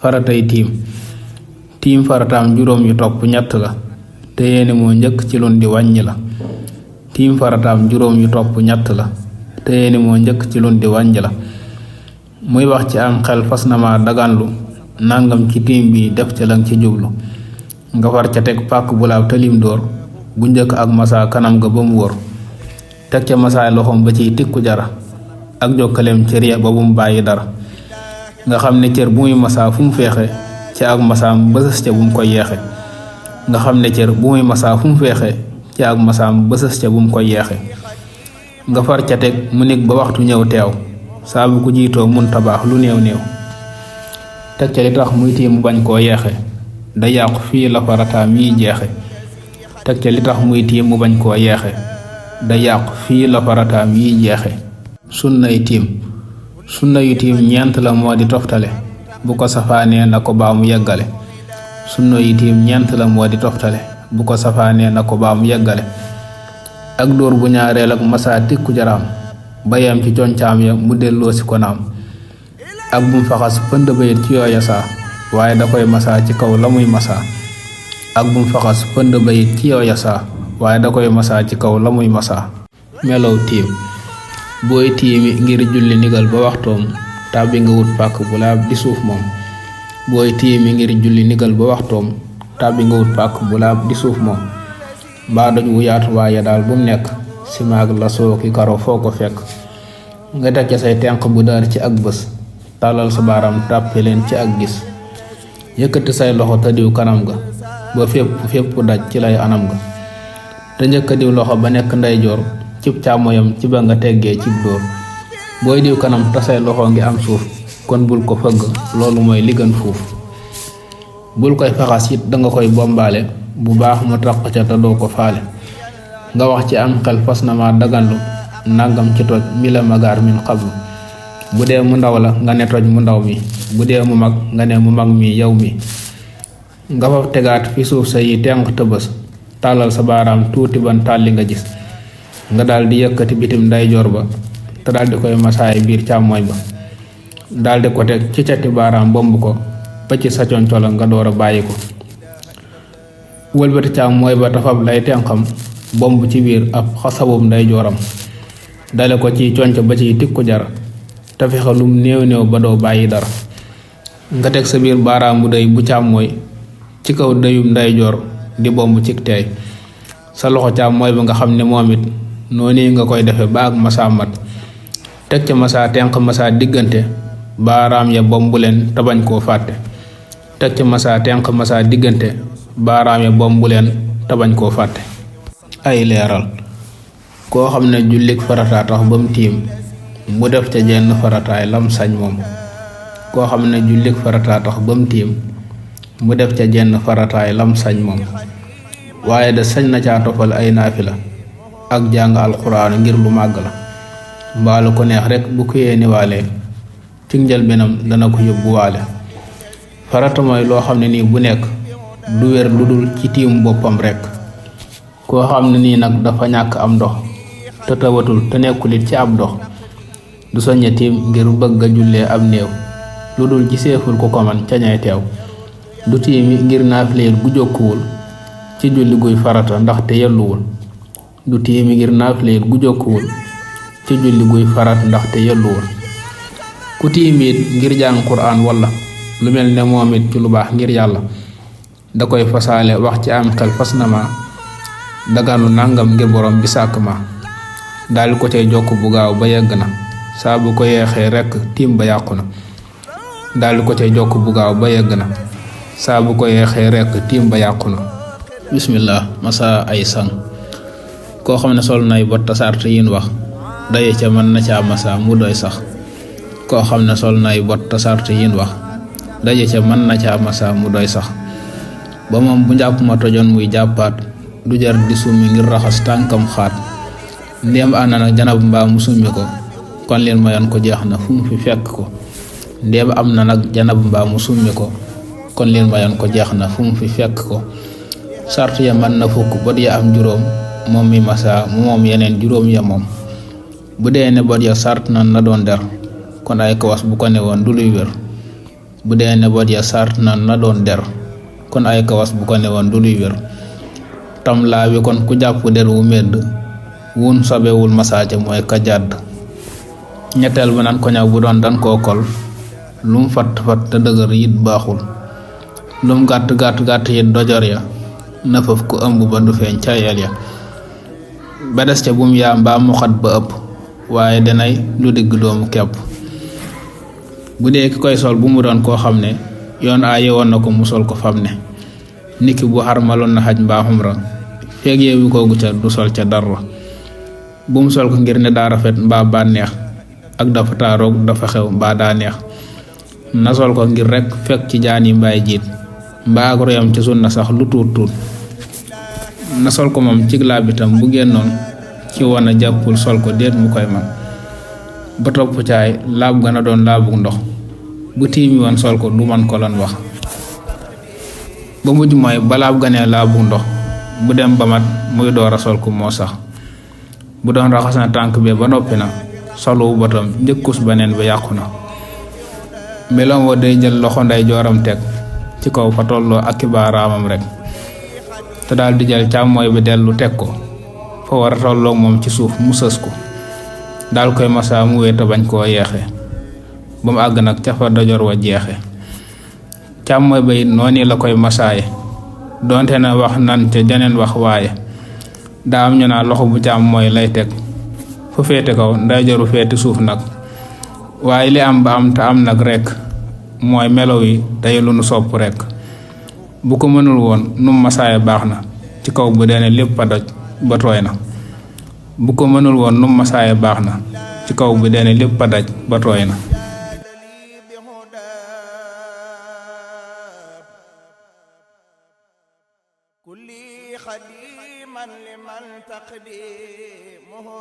faratay tiim farataam juróom yu topp ñett la te yéene moo njëkk ci lun di wàññi la. tiim farataam juróom yu topp ñett la te yéene moo njëkk ci lun di wàññi la. muy wax ci am xel fas na ma daganlu nangam ci tiim bi def ca lang ci jublu nga far ca teg pàkk bu laab talim dóor bu njëkk ak masa kanam ga ba mu wóor teg ca masaay loxoom ba ciy tikku jara ak jokkaleem cër ya ba bu mu bàyyi dara nga xam ne cër bu muy masaa fu mu feexe ci ak masaam bësës ca bu mu koy yeexe nga xam ne cër bu muy masaa fu mu feexe ci ak masaam bësës ca bu mu koy yeexe nga far ca teg mu nekk ba waxtu ñëw teew saa bu ko jiitoo mun tabaax lu néew néew teg ca li tax muy tiim mu bañ koo yeexe da yàqu fii la farataam yi jeexe teg ca li tax muy tiim mu bañ koo yeexe da yàqu fii la farataam yi jeexe sunna yu tiim ñeent la moo di toftale bu ko safaanee na ko baa mu yeggale sunna yu tiim ñeent la moo di toftale bu ko safaanee na ko baa mu yeggale ak dóor bu ñaareel ak masaa tikku jaraam bayam ci concaam ya mu delloo si ko naam ak bum faxas pënd bayit ci yooya saa waaye da koy masaa ci kaw la muy masaa ak bum faxas pënd bayit ci yooya saa waaye da koy masaa ci kaw la muy masaa melow tiim booy tiimi ngir julli ndigal ba waxtoom tàbbi nga wut pàkk bu laab di suuf moom booy tiimi ngir julli ndigal ba waxtoom tàbbi nga wut pàkk bu laab di suuf moom mbaa doj wu yaatu waaye daal bu mu nekk si maag la sooki karo foo ko fekk nga teg ca say tenq bu daar ci ak bés tàllal sa baaram tàppe leen ci ak gis yëkkati say loxo te diw kanam ga ba fépp daj ci lay anam ga te njëkka diw loxo ba nekk ndeyjoor cib càmmoyam ci ba nga teggee cib dóor booy diw kanam te say loxo ngi am suuf kon bul ko fëgg loolu mooy li gën fuuf bul koy faxas it danga koy bombaale bu baax mu taq ca te doo ko faale nga wax ci am xel fas na ma daganlu nangam ci toj mi la magaar min xablu bu dee mu ndaw la nga ne toj mu ndaw mi bu dee mu mag nga ne mu mag mi yow mi nga fa tegaat fi suuf sa yi tenq tëbës tàllal sa baaraam tuuti ban tàlli nga gis nga daal di yëkkati bitim ndeyjoor ba te daal di koy masaay biir càmmooñ ba daal di ko teg ci cati baaraam bomb ko ba ci sa concola nga door a bàyyi ko wëlbati càmmooñ ba tafab lay tenqam bomb ci biir ab xasabum ndeyjooram dale ko ci conc ba ciy tikku jar te fexe lum néew néew ba doo bàyyi dara nga teg sa biir baaraamu day bu càmmooy ci kaw dayum ndeyjoor di bomb cig teey sa loxo càmmooy ba nga xam ne moom it noonu nga koy defe ba ak masaa mat teg ca masaa tenq masaa diggante baaraam ya bomb leen te bañ koo fàtte teg ca masaa tenq masaa diggante baaraam ya bomb leen te bañ koo fàtte ay leeral koo xam ne jullik farataa tax ba mu tiim mu def ca jenn farataay lam sañ moom koo xam ne jullik farataa tax ba mu tiim mu def ca jenn farataay lam sañ moom waaye de sañ na caa tofal ay naafila ak jàng alxuraan ngir lu màgg la mbaalu ko neex rek bu ko yéene waale ci njëlbéenam dana ko yóbbu waale farata mooy loo xam ne nii bu nekk du wér lu dul ci tiim boppam rek koo xam ne nii nag dafa ñàkk am ndox te tawatul te nekkulit ci ab dox du soññe tiim ngir bëgg a jullee ab néew lu dul ci seeful ko ko man ca ñay teew du tiimi ngir naafileel gu jokkuwul ci julli guy farata ndaxte yelluwul du tiimi ngir naafileel gu jokkuwul ci julli guy farat ndaxte yelluwul ku tiimit ngir jàng quraan walla lu mel ne moom it ci lu baax ngir yàlla da koy fasaale wax ci am xel fas na ma daganu nangam ngir borom bi sàkk ma daal ko cay jokk bu gaaw ba yegg na saa bu ko yeexee rekk tiim ba yàqu na daal ko cay jokk bu gaaw ba yegg na saa bu ko yeexee rekk tiim ba yàqu na bismillah masa ay sang koo xam ne sol nay bot tasart yin wax daye ca mën na caa masa mu doy sax koo xam ne sol nay bot tasart yin wax daje ca mën na caa masa mu doy sax ba moom bu njàpp ma tojoon muy jàppaat du jar di summi ngir raxas tànkam xaat ndéem ànd na janab mbaa mu summi ko kon leen mayoon ko jeex na fu mu fi fekk ko ndéem am na nag janab mbaa mu summi ko kon leen mayoon ko jeex na fu mu fi fekk ko sart ya mën na fukk bot ya am juróom moom mi masa mu moom yeneen juróom ya moom bu dee ne bot ya sart na doon der kon ay kawas bu ko ne woon du luy wér bu dee ne bot ya sart na doon der kon ay kawas bu ko newoon du luy wér. tam laa wi kon ku jàpp der wu medd wun sobewul masaaca mooy ka jàdd. ñetteel ba naan ko ñaw bu doon dan koo kol lum fatt te dëgër yit baaxul, lum gàtt yit dojor ya na faf ku ëmb ba du feeñ ca yel ya. ba des ca bum yaa mbaa mu xat ba ëpp waaye danay lu digg doomu kepp. bu dee ki koy sol bu mu doon koo xam ne yoon aaye woon na ko mu sol ko fam ne, niki bu xarmaloon na xaj mbaa xumra feeg yeewu koogu ca du sol ca dara. bu mu sol ko ngir ne daa rafet mbaa bànneex ak dafa taaroog dafa xew mbaa daa neex, na sol ko ngir rek fekk ci jaan yi mbaay jiit mbaa ak royam ci sunna sax lu tuut na sol ko moom cig laabitam bu génnoon ci wana jàppul sol ko déet mu koy man. ba topp caay laab gana doon laabug ndox bu tiimi woon sol ko du man ko lan wax. ba mujj mooy balaab ganee laabug ndox bu dem ba mat muy door a sol ko moo sax. bu doon raxas na tànk bi ba noppi na solu botam njëkkus beneen ba yàqu na. meloom wa day jël loxo nday jooram teg ci kaw fa tolloo ak baaraamam rek te daal di jël càmmooy bi dellu teg ko fa war a tolloog moom ci suuf mu sës ko daal koy masaa mu wéeta bañ koo yeexe ba mu àgg nag ca fa dojor wa jeexe. càmmooy ba it noonu la koy masaaye donte na wax nan ca janeen wax waaye daa am ñu naa loxo bu càmmooy lay teg fu féete kaw ndeyjoru féete suuf nag. waaye li am ba am te am nag rekk mooy melo yi day lu nu sopp rekk. bu ko mënul woon num masaaye baax na ci kaw bu dee ne lépp a doj ba tooy na. bu ko mënul woon num masaaye baax na ci kaw bu dee ne lépp a daj ba tooy na. kulli xadiman liman taqdimuhu